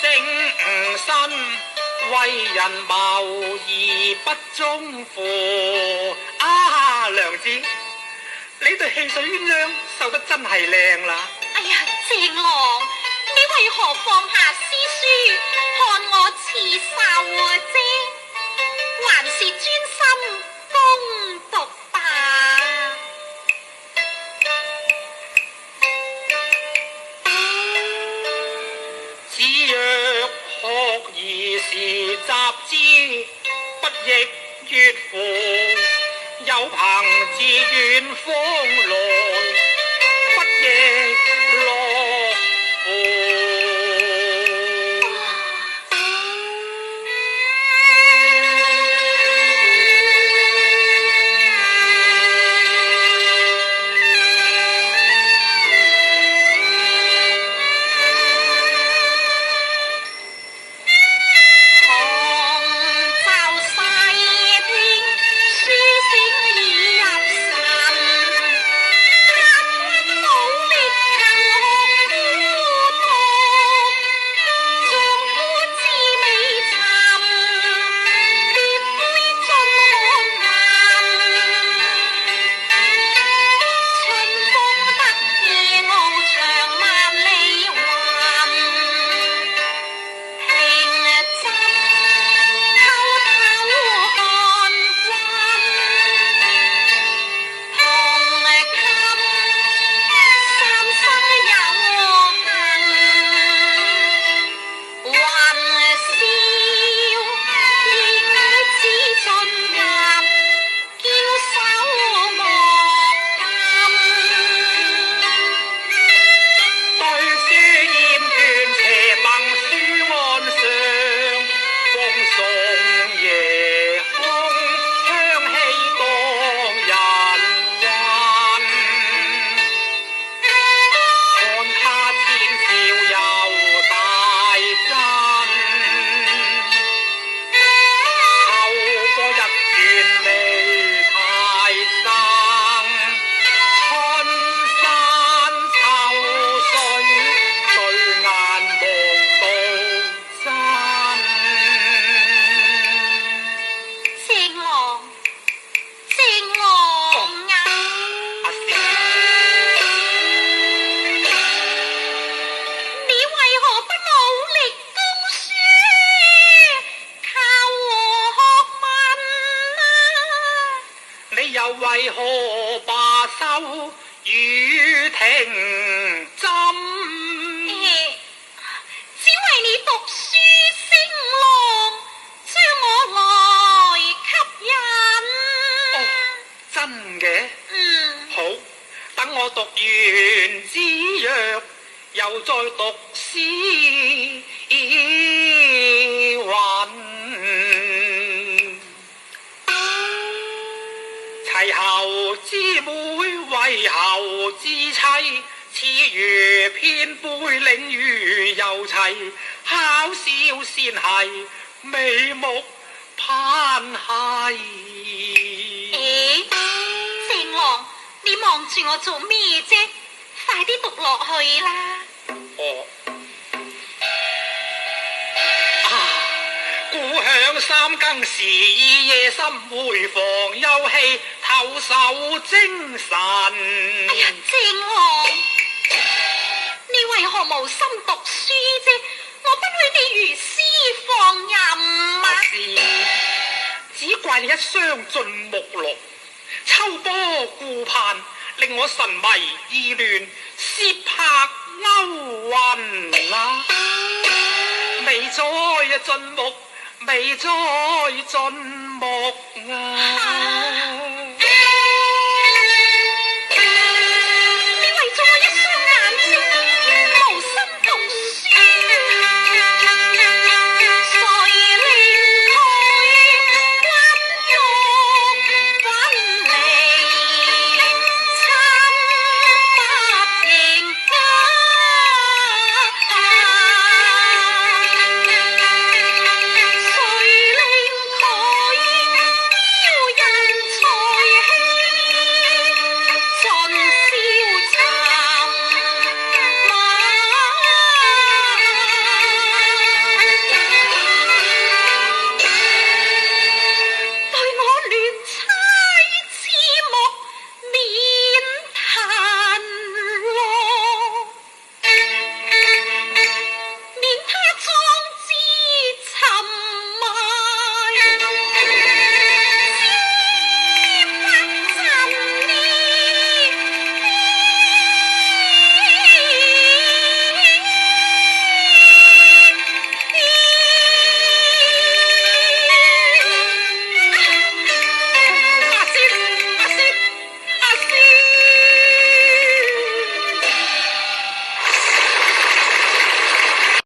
正身，為人謀而不忠負。啊，娘子，你對汽水鴛鴦繡得真係靚啦！哎呀，鄭郎，你為何放下詩書，看我刺繡啫？還是專心攻讀吧。子曰：學而時習之，不亦說乎？有朋自遠方來，不亦樂乎？為何罷休雨停針？只為你讀書聲浪，將我來吸引。哦，真嘅？好，等我讀完子曰，又再讀詩韻。齊侯之妹為侯之妻，此如偏背領如游齊，巧笑先係眉目攀繫。鄭郎，你望住我做咩啫？快啲讀落去啦！故鄉三更時，夜深回房休憩，透受精神。哎呀，鄭郎，你為何無心讀書啫？我不許你如詩放任啊！只怪你一雙盡目綠，秋波顧盼，令我神迷意亂，舌拍勾魂啊！未再盡目，未再盡目啊！